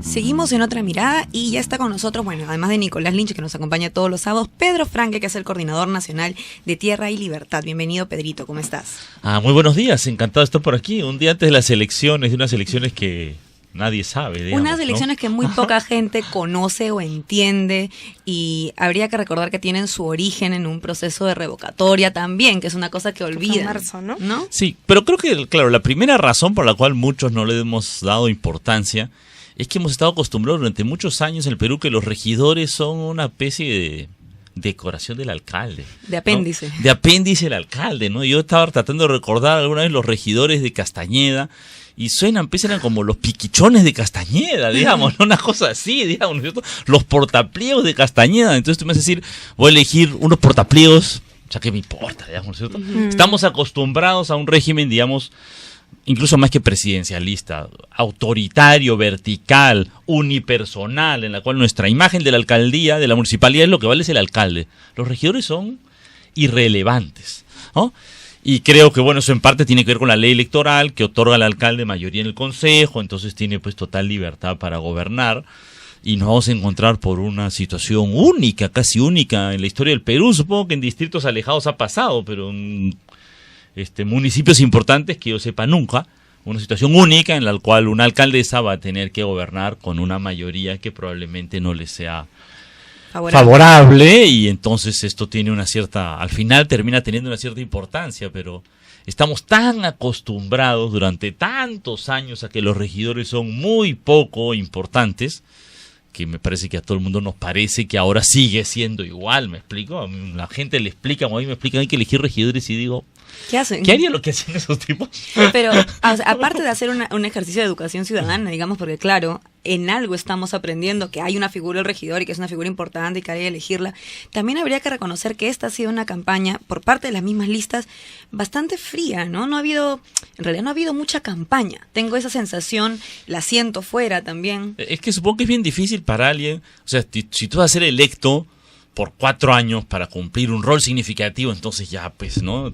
Seguimos en Otra Mirada y ya está con nosotros, bueno, además de Nicolás Lynch, que nos acompaña todos los sábados, Pedro Franque, que es el coordinador nacional de Tierra y Libertad. Bienvenido, Pedrito, ¿cómo estás? Muy buenos días, encantado de estar por aquí. Un día antes de las elecciones, de unas elecciones que nadie sabe, digamos, unas elecciones, ¿no?, que muy poca gente conoce o entiende, y habría que recordar que tienen su origen en un proceso de revocatoria también, que es una cosa que olvidan. Marzo, ¿no? Sí, pero creo que, claro, la primera razón por la cual muchos no le hemos dado importancia es que hemos estado acostumbrados durante muchos años en el Perú que los regidores son una especie de decoración del alcalde. De apéndice. ¿No? De apéndice del alcalde, ¿no? Yo estaba tratando de recordar alguna vez los regidores de Castañeda y eran como los piquichones de Castañeda, digamos, ¿no? Una cosa así, digamos, ¿no es cierto? Los portapliegos de Castañeda. Entonces tú me vas a decir, voy a elegir unos portapliegos, o sea, ¿qué me importa, digamos, ¿no es cierto? Estamos acostumbrados a un régimen, digamos, incluso más que presidencialista, autoritario, vertical, unipersonal, en la cual nuestra imagen de la alcaldía, de la municipalidad, es lo que vale es el alcalde. Los regidores son irrelevantes, ¿no? Y creo que, bueno, eso en parte tiene que ver con la ley electoral, que otorga al alcalde mayoría en el consejo, entonces tiene pues total libertad para gobernar, y nos vamos a encontrar por una situación única, casi única en la historia del Perú. Supongo que en distritos alejados ha pasado, pero municipios importantes que yo sepa nunca, una situación única en la cual una alcaldesa va a tener que gobernar con una mayoría que probablemente no le sea favorable, y entonces esto tiene una cierta, al final termina teniendo una cierta importancia, pero estamos tan acostumbrados durante tantos años a que los regidores son muy poco importantes, que me parece que a todo el mundo nos parece que ahora sigue siendo igual, ¿me explico? A mí, la gente le explica, o a mí me explican, hay que elegir regidores, y digo, ¿qué hacen? ¿Qué haría lo que hacen esos tipos? Pero, o sea, aparte de hacer un ejercicio de educación ciudadana, digamos, porque claro, en algo estamos aprendiendo que hay una figura del regidor y que es una figura importante y que hay que elegirla, también habría que reconocer que esta ha sido una campaña, por parte de las mismas listas, bastante fría, ¿no? En realidad no ha habido mucha campaña. Tengo esa sensación, la siento fuera también. Es que supongo que es bien difícil para alguien, o sea, si tú vas a ser electo por 4 años para cumplir un rol significativo, entonces ya, pues, ¿no?,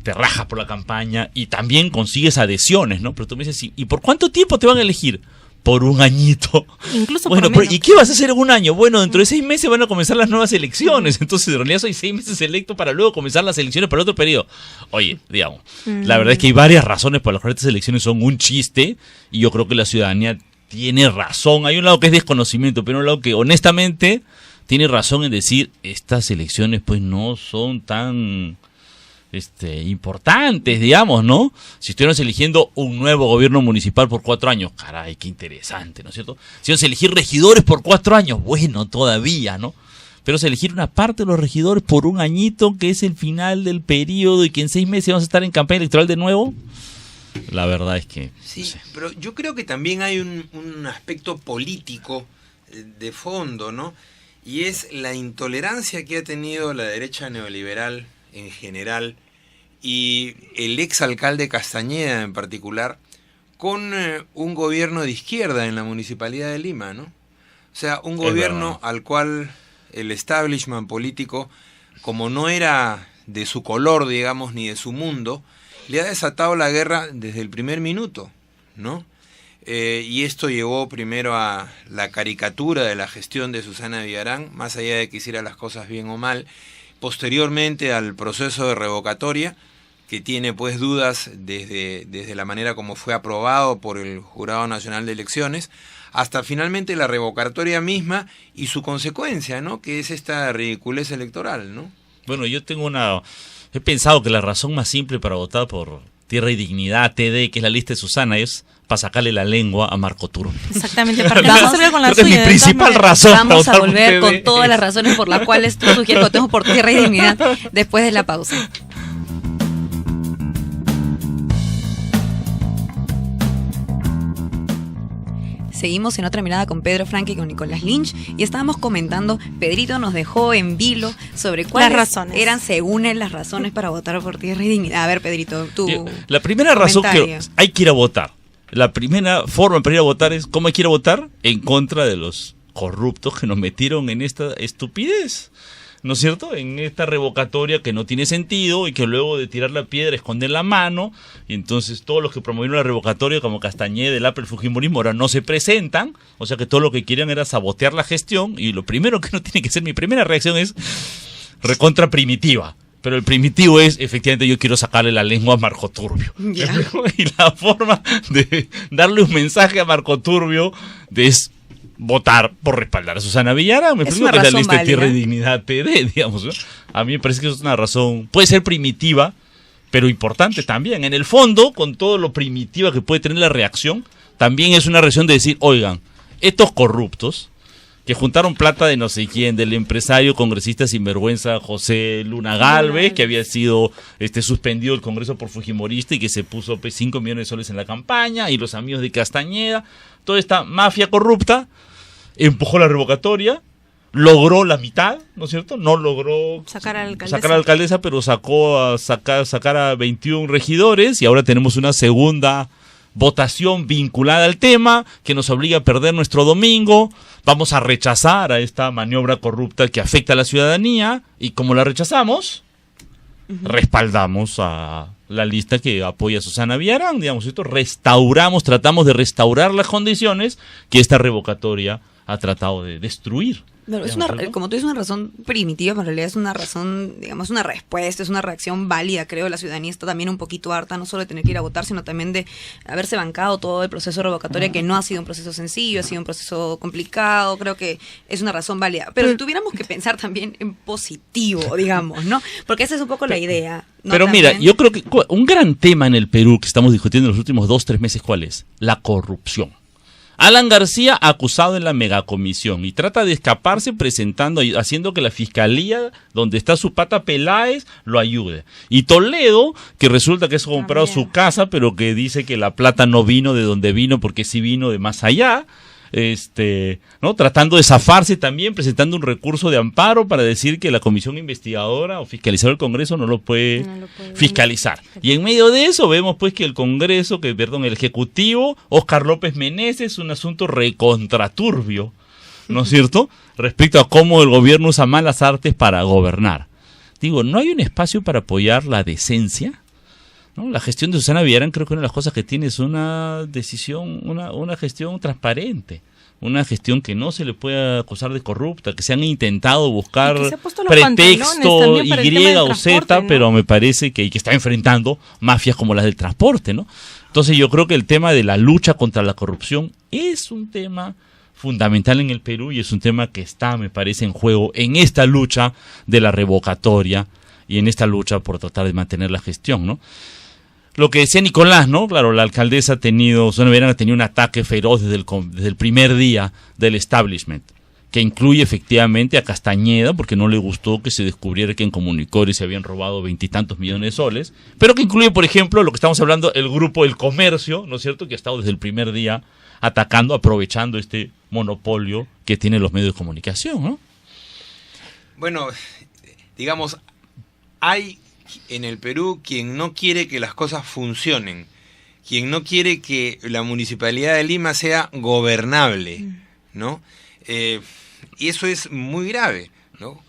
te rajas por la campaña y también consigues adhesiones, ¿no? Pero tú me dices, ¿y por cuánto tiempo te van a elegir? Por un añito. Incluso bueno, por menos. ¿y qué vas a hacer en un año? Bueno, dentro de 6 meses van a comenzar las nuevas elecciones. Entonces, en realidad soy 6 meses electo para luego comenzar las elecciones para otro periodo. Oye, digamos, la verdad es que hay varias razones por las cuales estas elecciones son un chiste, y yo creo que la ciudadanía tiene razón. Hay un lado que es desconocimiento, pero un lado que honestamente tiene razón en decir, estas elecciones pues no son tan importantes, digamos, ¿no? Si estuviéramos eligiendo un nuevo gobierno municipal por 4 años, caray, qué interesante, ¿no es cierto? Si vamos a elegir regidores por 4 años, bueno, todavía, ¿no? Pero si elegir una parte de los regidores por un añito, que es el final del periodo, y que en 6 meses vamos a estar en campaña electoral de nuevo, la verdad es que... Sí, no sé. pero yo creo que también hay un aspecto político de fondo, ¿no? Y es la intolerancia que ha tenido la derecha neoliberal en general, y el exalcalde Castañeda en particular, con un gobierno de izquierda en la Municipalidad de Lima, ¿no? O sea, un gobierno al cual el establishment político, como no era de su color, digamos, ni de su mundo, le ha desatado la guerra desde el primer minuto, ¿no? Y esto llevó primero a la caricatura de la gestión de Susana Villarán, más allá de que hiciera las cosas bien o mal, posteriormente al proceso de revocatoria, que tiene pues dudas desde la manera como fue aprobado por el Jurado Nacional de Elecciones, hasta finalmente la revocatoria misma y su consecuencia, ¿no?, que es esta ridiculez electoral, ¿no? Bueno, he pensado que la razón más simple para votar por Tierra y Dignidad, TD, que es la lista de Susana, es para sacarle la lengua a Marco Turo. Exactamente, para que no se vea con la Creo que suya. es mi principal razón. Vamos a volver con todas las razones por las cuales tú sugieres que votemos por Tierra y Dignidad después de la pausa. Seguimos en Otra Mirada con Pedro Franque y con Nicolás Lynch, y estábamos comentando, Pedrito nos dejó en vilo sobre cuáles eran, según él, las razones para votar por Tierra y Dignidad. A ver, Pedrito, la primera razón que hay que ir a votar, la primera forma para ir a votar es, ¿cómo hay que ir a votar? En contra de los corruptos que nos metieron en esta estupidez. ¿no es cierto?, en esta revocatoria que no tiene sentido y que luego de tirar la piedra esconden la mano, y entonces todos los que promovieron la revocatoria como Castañeda, el APRA, el Fujimorismo ahora no se presentan, o sea que todo lo que querían era sabotear la gestión, y lo primero que no tiene que ser, mi primera reacción es recontra primitiva. Pero el primitivo es, efectivamente, yo quiero sacarle la lengua a Marco Turbio. Ya. Y la forma de darle un mensaje a Marco Turbio es votar por respaldar a Susana Villarán. Me explico, que es la lista de Tierra y Dignidad PD, digamos, ¿no? A mí me parece que eso es una razón, puede ser primitiva, pero importante también. En el fondo, con todo lo primitiva que puede tener la reacción, también es una reacción de decir, oigan, estos corruptos que juntaron plata de no sé quién, del empresario congresista sinvergüenza José Luna Galvez, que había sido suspendido del Congreso por fujimorista y que se puso 5 millones de soles en la campaña, y los amigos de Castañeda, toda esta mafia corrupta empujó la revocatoria, logró la mitad, ¿no es cierto? No logró sacar a la alcaldesa, pero sacar a 21 regidores, y ahora tenemos una segunda votación vinculada al tema que nos obliga a perder nuestro domingo. Vamos a rechazar a esta maniobra corrupta que afecta a la ciudadanía, y como la rechazamos, respaldamos a la lista que apoya a Susana Villarán, digamos, esto tratamos de restaurar las condiciones que esta revocatoria ha tratado de destruir. Pero es como tú dices, una razón primitiva, pero en realidad es una razón, digamos, una respuesta, es una reacción válida, creo. La ciudadanía está también un poquito harta, no solo de tener que ir a votar, sino también de haberse bancado todo el proceso de revocatoria, que no ha sido un proceso sencillo, ha sido un proceso complicado. Creo que es una razón válida. Pero si tuviéramos que pensar también en positivo, digamos, ¿no? Porque esa es un poco la idea, ¿no? Pero también, mira, yo creo que un gran tema en el Perú que estamos discutiendo en los últimos 2-3 meses, ¿cuál es? La corrupción. Alan García acusado en la megacomisión y trata de escaparse haciendo que la fiscalía, donde está su pata Peláez, lo ayude. Y Toledo, que resulta que es comprado su casa, pero que dice que la plata no vino de donde vino, porque sí vino de más allá, ¿no? Tratando de zafarse también, presentando un recurso de amparo para decir que la comisión investigadora o fiscalizadora del Congreso no lo puede fiscalizar. Y en medio de eso vemos pues que el Ejecutivo, Óscar López Meneses, un asunto recontraturbio, ¿no es cierto?, respecto a cómo el gobierno usa malas artes para gobernar. Digo, ¿no hay un espacio para apoyar la decencia? ¿No? La gestión de Susana Villarán, creo que una de las cosas que tiene es una decisión, una gestión transparente, una gestión que no se le puede acusar de corrupta, que se han intentado buscar pretexto Y o Z, ¿no? Pero me parece que está enfrentando mafias como las del transporte, ¿no? Entonces yo creo que el tema de la lucha contra la corrupción es un tema fundamental en el Perú, y es un tema que está, me parece, en juego en esta lucha de la revocatoria y en esta lucha por tratar de mantener la gestión, ¿no? Lo que decía Nicolás, ¿no? Claro, la alcaldesa Susana Villarán ha tenido un ataque feroz desde el primer día del establishment, que incluye efectivamente a Castañeda, porque no le gustó que se descubriera que en Comunicore se habían robado 20 y tantos millones de soles, pero que incluye, por ejemplo, lo que estamos hablando, el grupo del comercio, ¿no es cierto?, que ha estado desde el primer día atacando, aprovechando este monopolio que tienen los medios de comunicación, ¿no? Bueno, digamos, hay en el Perú quien no quiere que las cosas funcionen, quien no quiere que la Municipalidad de Lima sea gobernable, ¿no? Y eso es muy grave, ¿no?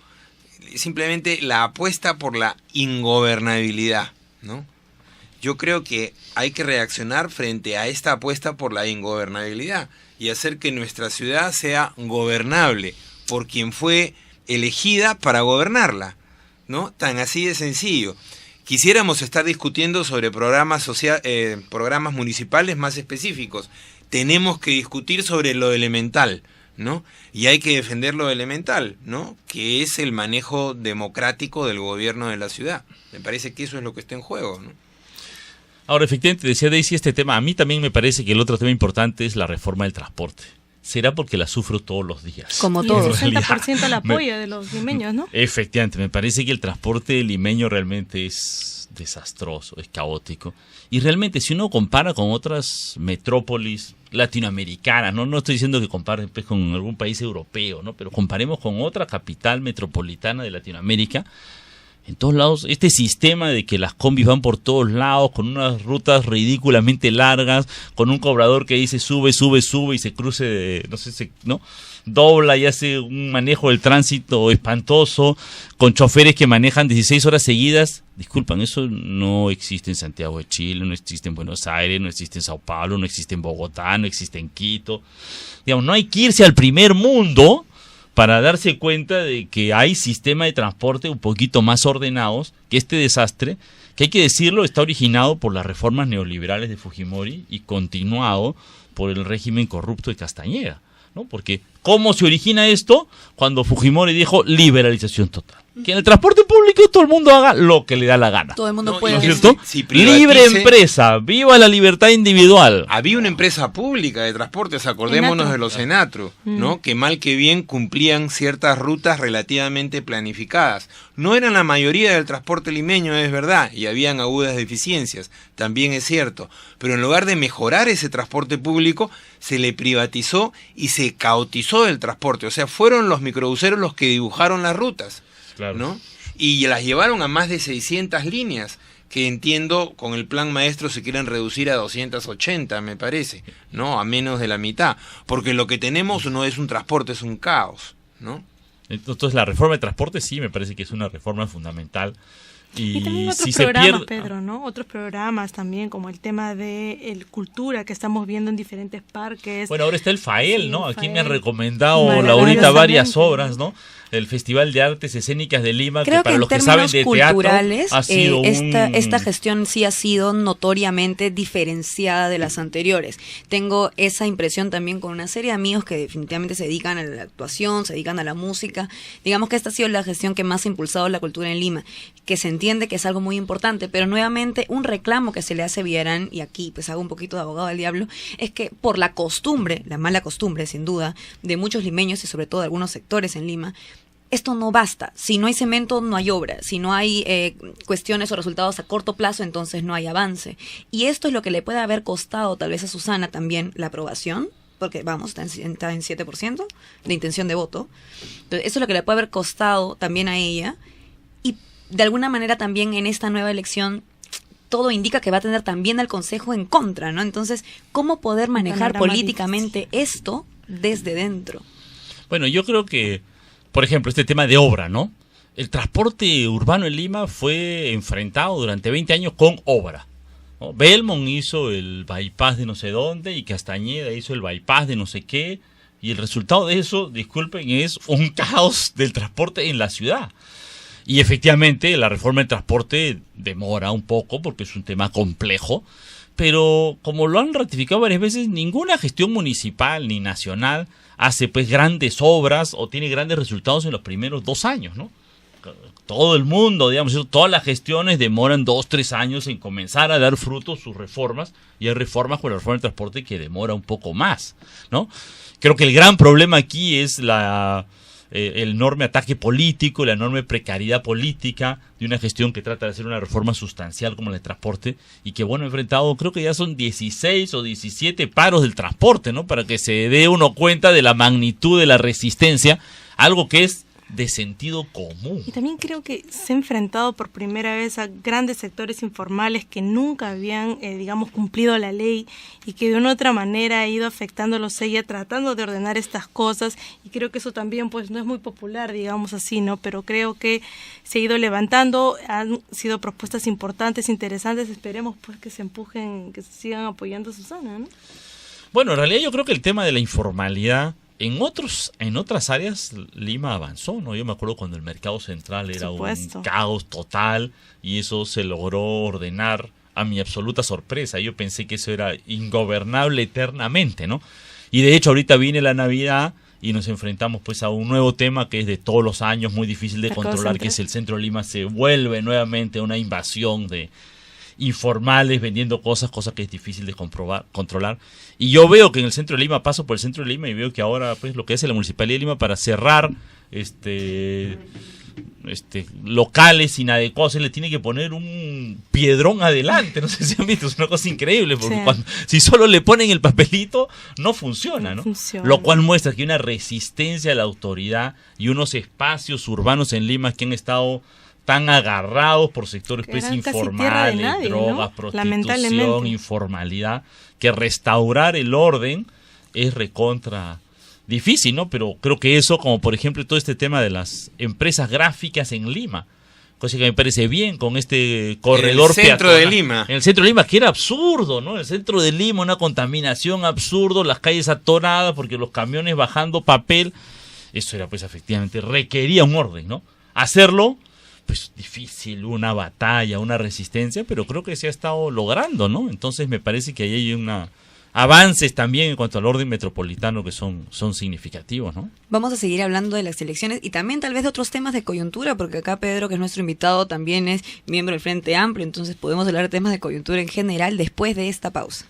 Simplemente la apuesta por la ingobernabilidad, ¿no? Yo creo que hay que reaccionar frente a esta apuesta por la ingobernabilidad y hacer que nuestra ciudad sea gobernable por quien fue elegida para gobernarla, ¿no? Tan así de sencillo. Quisiéramos estar discutiendo sobre programas municipales más específicos. Tenemos que discutir sobre lo elemental, ¿no? Y hay que defender lo elemental, ¿no? Que es el manejo democrático del gobierno de la ciudad. Me parece que eso es lo que está en juego, ¿no? Ahora, efectivamente, decía Daisy este tema. A mí también me parece que el otro tema importante es la reforma del transporte. Será porque la sufro todos los días. Como todo. El 60% la apoya de los limeños, ¿no? Efectivamente, me parece que el transporte limeño realmente es desastroso, es caótico. Y realmente, si uno compara con otras metrópolis latinoamericanas, no estoy diciendo que comparen pues, con algún país europeo, ¿no? Pero comparemos con otra capital metropolitana de Latinoamérica, En todos lados, este sistema de que las combis van por todos lados, con unas rutas ridículamente largas, con un cobrador que dice sube, sube, sube y se cruce, ¿no? Dobla y hace un manejo del tránsito espantoso, con choferes que manejan 16 horas seguidas. Disculpan, eso no existe en Santiago de Chile, no existe en Buenos Aires, no existe en Sao Paulo, no existe en Bogotá, no existe en Quito. Digamos, no hay que irse al primer mundo para darse cuenta de que hay sistemas de transporte un poquito más ordenados que este desastre, que hay que decirlo, está originado por las reformas neoliberales de Fujimori y continuado por el régimen corrupto de Castañeda, ¿no? Porque ¿cómo se origina esto? Cuando Fujimori dijo liberalización total. Que en el transporte público todo el mundo haga lo que le da la gana. Todo el mundo puede. ¿No es cierto? Libre empresa, viva la libertad individual. Había una empresa pública de transportes, acordémonos de los Enatro, ¿no? Que mal que bien cumplían ciertas rutas relativamente planificadas. No eran la mayoría del transporte limeño, es verdad, y habían agudas deficiencias, también es cierto. Pero en lugar de mejorar ese transporte público, se le privatizó y se caotizó el transporte. O sea, fueron los microbuseros los que dibujaron las rutas. Claro. ¿No? Y las llevaron a más de 600 líneas, que entiendo con el plan maestro se quieren reducir a 280, me parece, ¿no? A menos de la mitad, porque lo que tenemos no es un transporte, es un caos, ¿no? Entonces la reforma de transporte sí me parece que es una reforma fundamental. Y también otros programas, Pedro, ¿no? Otros programas también, como el tema de el cultura que estamos viendo en diferentes parques. Bueno, ahora está el FAEL, sí, ¿no? Aquí me han recomendado Laurita varias obras, ¿no? El Festival de Artes Escénicas de Lima, creo que para los que saben de teatro ha sido esta gestión sí ha sido notoriamente diferenciada de las anteriores. Tengo esa impresión también con una serie de amigos que definitivamente se dedican a la actuación, se dedican a la música. Digamos que esta ha sido la gestión que más ha impulsado la cultura en Lima, que se entiende que es algo muy importante, pero nuevamente un reclamo que se le hace a Villarán, y aquí pues hago un poquito de abogado del diablo, es que por la costumbre, la mala costumbre sin duda, de muchos limeños y sobre todo de algunos sectores en Lima, esto no basta. Si no hay cemento, no hay obra. Si no hay cuestiones o resultados a corto plazo, entonces no hay avance. Y esto es lo que le puede haber costado tal vez a Susana también la aprobación, porque vamos, está en 7% de intención de voto. Entonces, eso es lo que le puede haber costado también a ella. Y de alguna manera también en esta nueva elección todo indica que va a tener también al Consejo en contra, ¿no? Entonces, ¿cómo poder manejar políticamente esto desde dentro? Bueno, yo creo que, por ejemplo, este tema de obra, ¿no? El transporte urbano en Lima fue enfrentado durante 20 años con obra, ¿no? Belmont hizo el bypass de no sé dónde y Castañeda hizo el bypass de no sé qué, y el resultado de eso, disculpen, es un caos del transporte en la ciudad. Y efectivamente la reforma del transporte demora un poco porque es un tema complejo, pero como lo han ratificado varias veces, ninguna gestión municipal ni nacional hace pues grandes obras o tiene grandes resultados en los primeros 2 años, ¿no? Todo el mundo, digamos, todas las gestiones demoran 2-3 años en comenzar a dar frutos sus reformas, y hay reformas con la reforma del transporte que demora un poco más, ¿no? Creo que el gran problema aquí es el enorme ataque político, la enorme precariedad política de una gestión que trata de hacer una reforma sustancial como la de transporte, y que bueno, enfrentado, creo que ya son 16 o 17 paros del transporte, ¿no? Para que se dé uno cuenta de la magnitud de la resistencia, algo que es de sentido común. Y también creo que se ha enfrentado por primera vez a grandes sectores informales que nunca habían, digamos, cumplido la ley, y que de una u otra manera ha ido afectándolos ella, tratando de ordenar estas cosas, y creo que eso también pues no es muy popular, digamos así, ¿no? Pero creo que se ha ido levantando, han sido propuestas importantes, interesantes, esperemos pues que se empujen, que se sigan apoyando a Susana, ¿no? Bueno, en realidad yo creo que el tema de la informalidad en otras áreas Lima avanzó, ¿no? Yo me acuerdo cuando el mercado central era un caos total, y eso se logró ordenar a mi absoluta sorpresa. Yo pensé que eso era ingobernable eternamente, ¿no? Y de hecho ahorita viene la Navidad y nos enfrentamos pues a un nuevo tema que es de todos los años, muy difícil de controlar, que es el centro de Lima. Se vuelve nuevamente una invasión de informales vendiendo cosas que es difícil de controlar. Y yo veo que en el centro de Lima, paso por el centro de Lima y veo que ahora pues lo que hace la Municipalidad de Lima para cerrar locales inadecuados, le tiene que poner un piedrón adelante. No sé si han visto, es una cosa increíble, porque si solo le ponen el papelito no funciona, ¿no? Lo cual muestra que hay una resistencia a la autoridad y unos espacios urbanos en Lima que han estado tan agarrados por sectores Que pues eran casi tierra de informales, nadie, drogas, ¿no? prostitución, Lamentablemente. informalidad, que restaurar el orden es recontra difícil, ¿no? Pero creo que eso, como por ejemplo todo este tema de las empresas gráficas en Lima, cosa que me parece bien con este corredor En el centro peatonal. de Lima. En el centro de Lima, que era absurdo, ¿no? En el centro de Lima, una contaminación absurdo, las calles atoradas porque los camiones bajando papel. Eso era, pues, efectivamente, requería un orden, ¿no? Hacerlo, pues, difícil, una batalla, una resistencia, pero creo que se ha estado logrando, ¿no? Entonces me parece que ahí hay avances también en cuanto al orden metropolitano que son significativos, ¿no? Vamos a seguir hablando de las elecciones y también tal vez de otros temas de coyuntura, porque acá Pedro, que es nuestro invitado, también es miembro del Frente Amplio, entonces podemos hablar de temas de coyuntura en general después de esta pausa.